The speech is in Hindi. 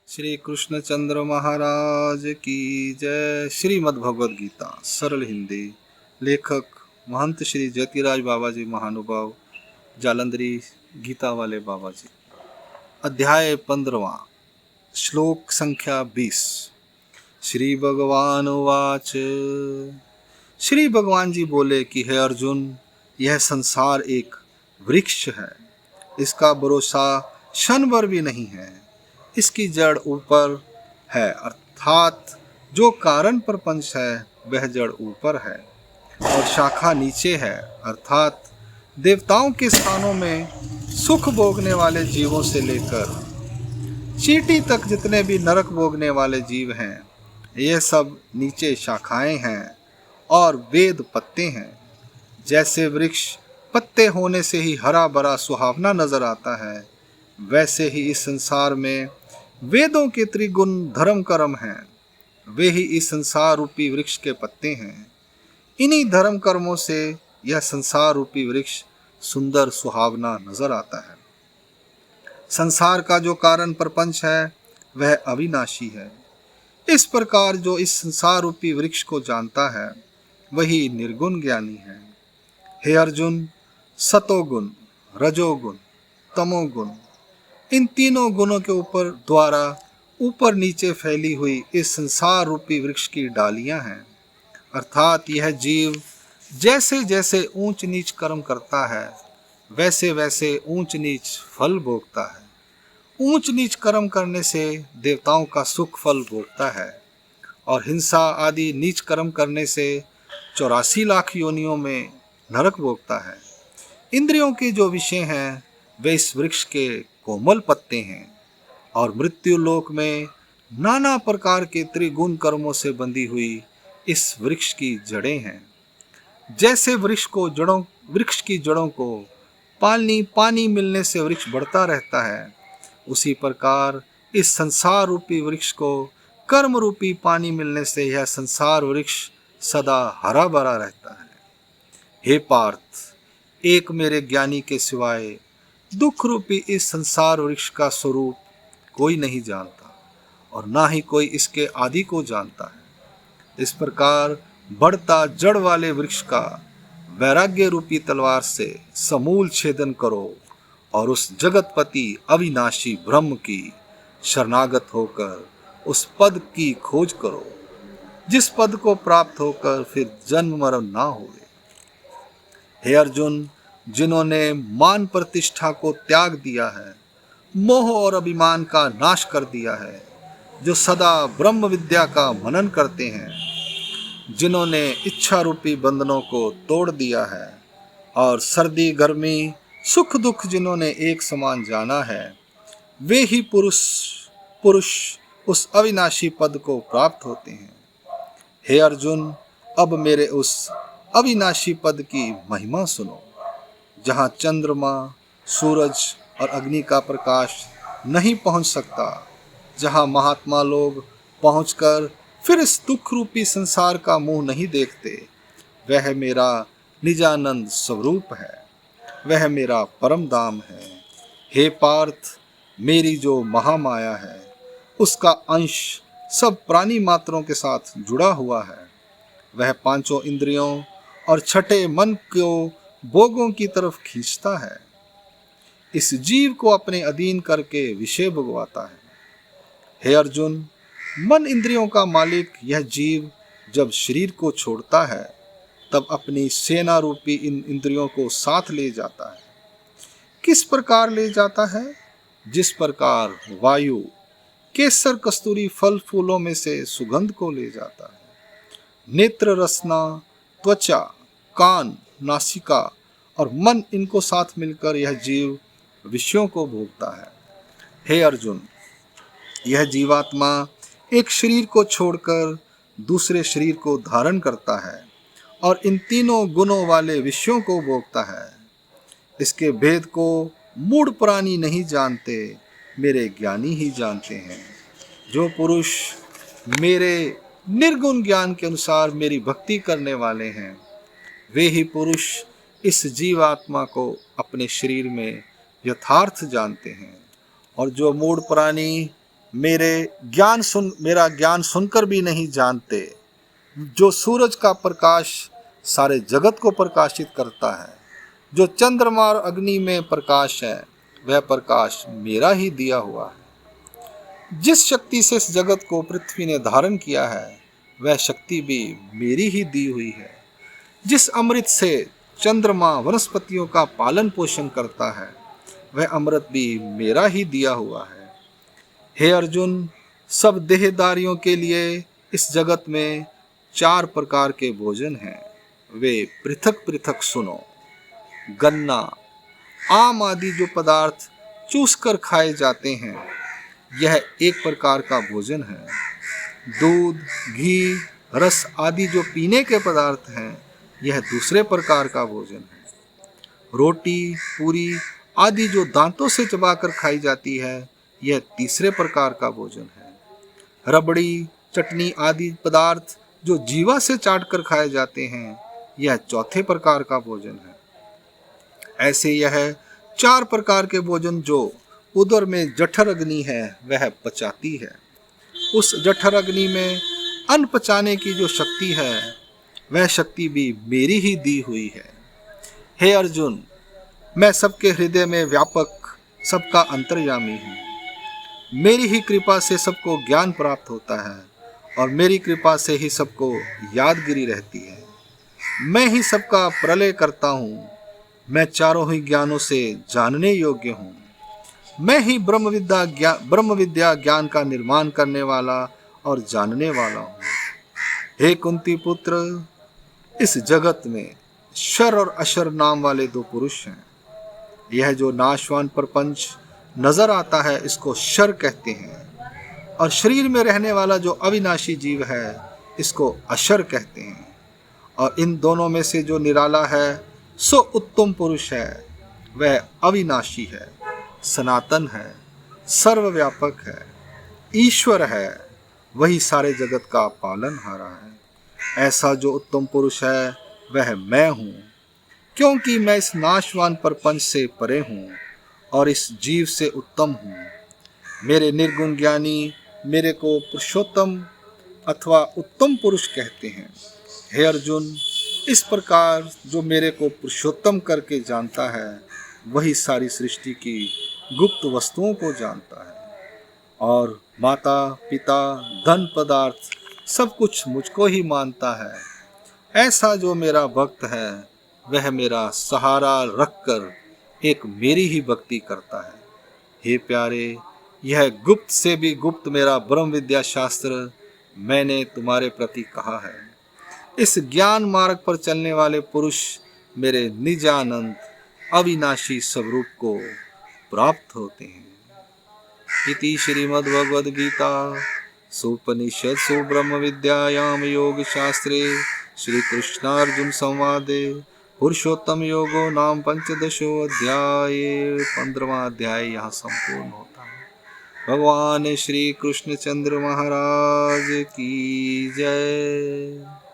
श्री कृष्णचंद्र महाराज की जय। श्रीमद् भगवद गीता सरल हिंदी। लेखक महंत श्री जतिराज बाबा जी महानुभाव, जालंधरी गीता वाले बाबा जी। अध्याय 15, श्लोक संख्या 20। श्री भगवान उवाच। श्री भगवान जी बोले कि हे अर्जुन, यह संसार एक वृक्ष है, इसका भरोसा क्षण भर भी नहीं है। इसकी जड़ ऊपर है, अर्थात जो कारण प्रपंच है वह जड़ ऊपर है और शाखा नीचे है, अर्थात देवताओं के स्थानों में सुख भोगने वाले जीवों से लेकर चींटी तक जितने भी नरक भोगने वाले जीव हैं, ये सब नीचे शाखाएं हैं और वेद पत्ते हैं। जैसे वृक्ष पत्ते होने से ही हरा भरा सुहावना नजर आता है, वैसे ही इस संसार में वेदों के त्रिगुण धर्म कर्म हैं, वे ही इस संसार रूपी वृक्ष के पत्ते हैं। इन्हीं धर्म कर्मों से यह संसार रूपी वृक्ष सुंदर सुहावना नजर आता है। संसार का जो कारण प्रपंच है वह अविनाशी है। इस प्रकार जो इस संसार रूपी वृक्ष को जानता है वही निर्गुण ज्ञानी है। हे अर्जुन, सतोगुण, रजोगुण, तमोगुण, इन तीनों गुणों के द्वारा ऊपर नीचे फैली हुई इस संसार रूपी वृक्ष की डालियां हैं, अर्थात यह जीव जैसे जैसे ऊंच नीच कर्म करता है वैसे वैसे ऊंच नीच फल भोगता है। ऊंच नीच कर्म करने से देवताओं का सुख फल भोगता है और हिंसा आदि नीच कर्म करने से 84 लाख योनियों में नरक भोगता है। इंद्रियों के जो विषय हैं वे इस वृक्ष के कोमल पत्ते हैं और मृत्यु लोक में नाना प्रकार के त्रिगुण कर्मों से बंधी हुई इस वृक्ष की जड़ें हैं। जैसे वृक्ष की जड़ों को पानी मिलने से वृक्ष बढ़ता रहता है, उसी प्रकार इस संसार रूपी वृक्ष को कर्म रूपी पानी मिलने से यह संसार वृक्ष सदा हरा भरा रहता है। हे पार्थ, एक मेरे ज्ञानी के सिवाय दुख रूपी इस संसार वृक्ष का स्वरूप कोई नहीं जानता और ना ही कोई इसके आदि को जानता है। इस प्रकार बढ़ता जड़ वाले वृक्ष का वैराग्य रूपी तलवार से समूल छेदन करो और उस जगतपति अविनाशी ब्रह्म की शरणागत होकर उस पद की खोज करो, जिस पद को प्राप्त होकर फिर जन्म मरण ना होवे। हे अर्जुन, जिन्होंने मान प्रतिष्ठा को त्याग दिया है, मोह और अभिमान का नाश कर दिया है, जो सदा ब्रह्म विद्या का मनन करते हैं, जिन्होंने इच्छा रूपी बंधनों को तोड़ दिया है और सर्दी गर्मी सुख दुख जिन्होंने एक समान जाना है, वे ही पुरुष उस अविनाशी पद को प्राप्त होते हैं। हे अर्जुन, अब मेरे उस अविनाशी पद की महिमा सुनो, जहाँ चंद्रमा, सूरज और अग्नि का प्रकाश नहीं पहुँच सकता, जहाँ महात्मा लोग पहुँचकर फिर इस दुख रूपी संसार का मुंह नहीं देखते, वह मेरा निजानंद स्वरूप है, वह मेरा परम धाम है। हे पार्थ, मेरी जो महामाया है उसका अंश सब प्राणी मात्रों के साथ जुड़ा हुआ है। वह पांचों इंद्रियों और छठे मन को भोगों की तरफ खींचता है, इस जीव को अपने अधीन करके विषय भोगवाता है। हे अर्जुन, मन इंद्रियों का मालिक यह जीव जब शरीर को छोड़ता है तब अपनी सेना रूपी इन इंद्रियों को साथ ले जाता है। किस प्रकार ले जाता है? जिस प्रकार वायु केसर कस्तूरी फल फूलों में से सुगंध को ले जाता है। नेत्र रसना, त्वचा, कान, नासिका और मन, इनको साथ मिलकर यह जीव विषयों को भोगता है। हे अर्जुन, यह जीवात्मा एक शरीर को छोड़कर दूसरे शरीर को धारण करता है और इन तीनों गुणों वाले विषयों को भोगता है। इसके भेद को मूढ़ प्राणी नहीं जानते, मेरे ज्ञानी ही जानते हैं। जो पुरुष मेरे निर्गुण ज्ञान के अनुसार मेरी भक्ति करने वाले हैं, वे ही पुरुष इस जीवात्मा को अपने शरीर में यथार्थ जानते हैं। और जो मूढ़ प्राणी मेरा ज्ञान सुनकर भी नहीं जानते। जो सूरज का प्रकाश सारे जगत को प्रकाशित करता है, जो चंद्रमा और अग्नि में प्रकाश है, वह प्रकाश मेरा ही दिया हुआ है। जिस शक्ति से इस जगत को पृथ्वी ने धारण किया है, वह शक्ति भी मेरी ही दी हुई है। जिस अमृत से चंद्रमा वनस्पतियों का पालन पोषण करता है, वह अमृत भी मेरा ही दिया हुआ है। हे अर्जुन, सब देहधारियों के लिए इस जगत में 4 प्रकार के भोजन हैं। वे पृथक पृथक सुनो। गन्ना, आम आदि जो पदार्थ चूस कर खाए जाते हैं, यह एक प्रकार का भोजन है। दूध, घी, रस आदि जो पीने के पदार्थ हैं, यह दूसरे प्रकार का भोजन है। रोटी, पूरी आदि जो दांतों से चबाकर खाई जाती है, यह तीसरे प्रकार का भोजन है। रबड़ी, चटनी आदि पदार्थ जो जीवा से चाटकर खाए जाते हैं, यह चौथे प्रकार का भोजन है। ऐसे यह 4 प्रकार के भोजन जो उदर में जठर अग्नि है, वह पचाती है। उस जठर अग्नि में अन्न पचाने की जो शक्ति है, वह शक्ति भी मेरी ही दी हुई है। हे अर्जुन, मैं सबके हृदय में व्यापक, सबका अंतर्यामी हूँ। मेरी ही कृपा से सबको ज्ञान प्राप्त होता है और मेरी कृपा से ही सबको यादगिरी रहती है। मैं ही सबका प्रलय करता हूँ। मैं चारों ही ज्ञानों से जानने योग्य हूँ। मैं ही ब्रह्म विद्या ज्ञान का निर्माण करने वाला और जानने वाला हूँ। हे कुंती पुत्र, इस जगत में शर और अशर नाम वाले 2 पुरुष हैं। यह जो नाशवान प्रपंच नजर आता है, इसको शर कहते हैं, और शरीर में रहने वाला जो अविनाशी जीव है, इसको अशर कहते हैं। और इन दोनों में से जो निराला है, सो उत्तम पुरुष है। वह अविनाशी है, सनातन है, सर्वव्यापक है, ईश्वर है। वही सारे जगत का पालनहारा है। ऐसा जो उत्तम पुरुष है, वह मैं हूँ, क्योंकि मैं इस नाशवान प्रपंच से परे हूँ और इस जीव से उत्तम हूँ। मेरे निर्गुण ज्ञानी मेरे को पुरुषोत्तम अथवा उत्तम पुरुष कहते हैं। हे अर्जुन, इस प्रकार जो मेरे को पुरुषोत्तम करके जानता है, वही सारी सृष्टि की गुप्त वस्तुओं को जानता है। और माता, पिता, धन, पदार्थ सब कुछ मुझको ही मानता है। ऐसा जो मेरा भक्त है, वह मेरा सहारा रखकर एक मेरी ही भक्ति करता है। हे प्यारे, यह गुप्त से भी गुप्त मेरा ब्रह्म विद्या शास्त्र मैंने तुम्हारे प्रति कहा है। इस ज्ञान मार्ग पर चलने वाले पुरुष मेरे निजानंद अविनाशी स्वरूप को प्राप्त होते हैं। इति श्रीमद्भगवद गीता सुपनिषत्सु ब्रह्म विद्यायाम योग शास्त्रे श्री कृष्णार्जुन संवादे पुरुषोत्तम योगो नाम 15 अध्याय 15वां अध्याय यहाँ संपूर्ण होता है। भगवान श्री कृष्णचंद्र महाराज की जय।